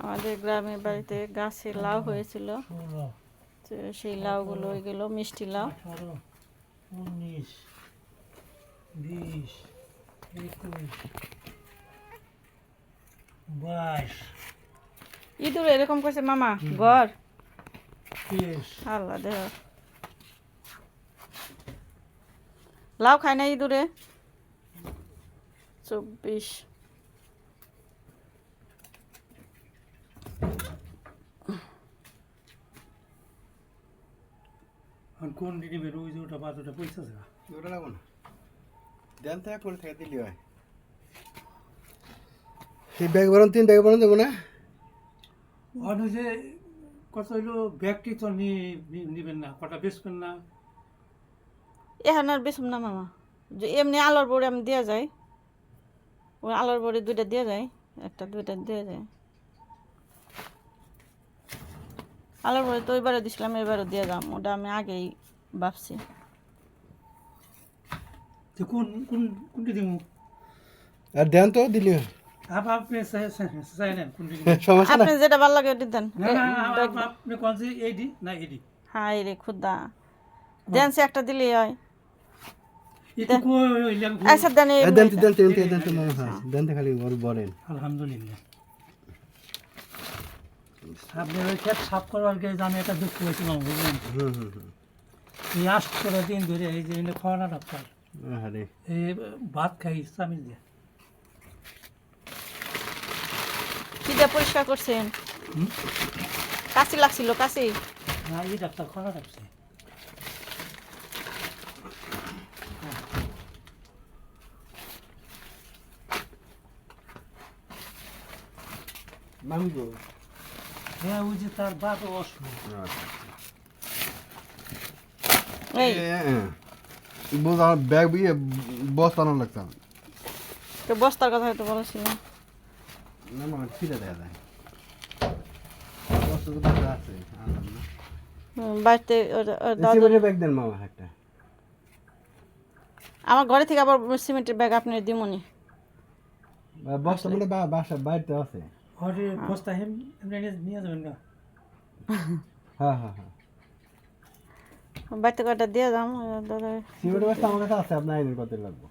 আমাদের গ্রামের বাড়িতে গাছে লাউ হয়েছিল, তো সেই লাউগুলো ওইগুলো মিষ্টি লাউ। 19, 20, 21, 22, ইঁদুর এরকম করছে মামা ঘর 23, আল্লাহ দেহ। লাউ খায় না ইঁদুরে। 24, আর কোন দিদি বেরো ওই যে ওটা বাজুটা পয়সা আছে ওটা লাগবো না, দেন থেকে করে থেকে দিলি হয়। এই ব্যাগ বানান 3 ব্যাগ বানান দেবো না। আর ওই যে কত হইলো ব্যাগটি তো নিবেন না, কটা বেচবেন না। এখন আর বেশম না মামা, যে এমনি আলোর বড়ি আমি দেওয়া যায়, ওই আলোর বড়ি 2টা দেওয়া যায়, 1টা 2টা দেওয়া যায়। আলোর বড়ি তো ওইবারও দিছিলাম, এবারও দিয়ে দাম, ওটা আমি আগেই ভাবছি। তো কোনটি দিব? আর দেন তো দিলি হয়। আপনি চাই নেন কোনটি দিব? সমস্যা না। আপনি যেটা ভালো লাগে ওটি দেন। না না আপনি কোন যে এইডি না এইডি? হাই রে খুদা, দেন সে একটা দিলেই হয়। এটা কই হইলাম। আচ্ছা দেন এই দেন দেন দেন দেন তো মামা, হ্যাঁ দেন তো খালি ওর বলেন। আলহামদুলিল্লাহ। আপনি ওই ক্ষেত সাফ করার গে জানে এটা দুঃখ হয়েছিল বুঝলেন। এই 8 দিন ধরে এই যে খাওয়ানো ডাক্তার আরে এই ভাত খাই চামিচ দিয়ে। কি দিয়ে পরিষ্কার করছেন? কাশি লাগছিল, কাশি। না এই ডাক্তার খাওয়ানো রাখছে। মামি গো। হ্যাঁ ওই যে তার বাপ অসুখ। এই বোঝা ব্যাগ বিয়ে বস্তা না লাগতাম তো বস্তার কথা হয়তো বলেছিলাম। না মামা ছিঁড়ে দেয়া যায় বস্তা তো বাসা আছে আনলাম না। বাড়িতে দাদু সিমেন্টের ব্যাগ দেন মামা একটা। আমার ঘরে থেকে আবার সিমেন্টের ব্যাগ আপনি দিমুনি। বস্তা মানে বাসা বাড়িতে আছে। আরে বস্তা এমনি নিয়ে যাবেন না। হ্যাঁ হ্যাঁ হ্যাঁ বাড়িতে কয়টা দিয়ে দাম দাদা। সিমেন্টের বস্তা আমার কাছে আছে, আপনার আইনের কত লাগবে।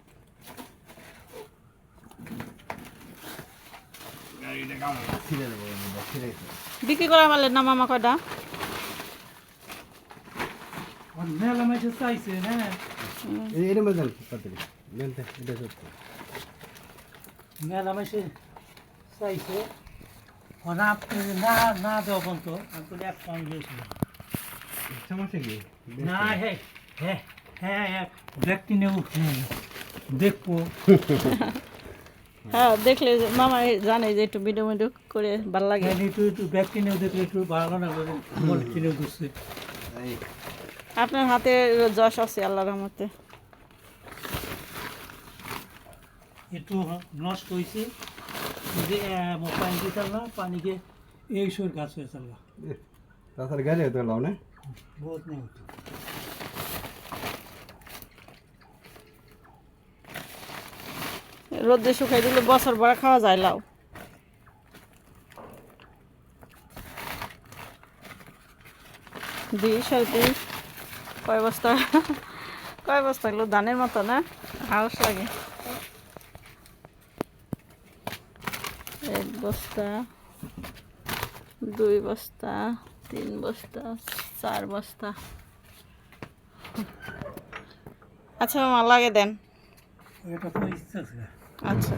বিক্রি করা মারলেন না মামা কয়টা? আর মেলা মাঝে চাইছে হ্যাঁ। এটা মজাল কত দেন তো এটা সত্য। মেলা মাঝে চাইছে আর আপনি না না দেওয়া পর্যন্ত আপনি এক পাউন্ড দিয়েছিলেন। সমস্যা কি? না হ্যাঁ হ্যাঁ হ্যাঁ হ্যাঁ ব্যক্তি নেব দেখবো। হ্যাঁ দেখলে মামা জানে যে একটু ভিডিও ভিডিও করে ভালো লাগে। একটু ব্যক্তি নেব দেখলে একটু ভালো না করে মনে নেব বুঝছে। আপনার হাতে যশ আছে আল্লাহর রহমতে। একটু নষ্ট হয়েছে যে পানি দিয়ে চালনা পানিকে এই সর গাছ হয়ে চালনা তাছাড়া গাড়ি হতে লাও না বহুত নেই। রোদে শুকাই দিলে বছর ভরা খাওয়া যায় লাউ। কয় বস্তা কয় বস্তা এগুলো ধানের মতো না, হাউস লাগে। 1 বস্তা, 2 বস্তা, 3 বস্তা, 4 বস্তা। আচ্ছা মামা লাগে দেন। এটা তো ইচ্ছা আছে। আচ্ছা।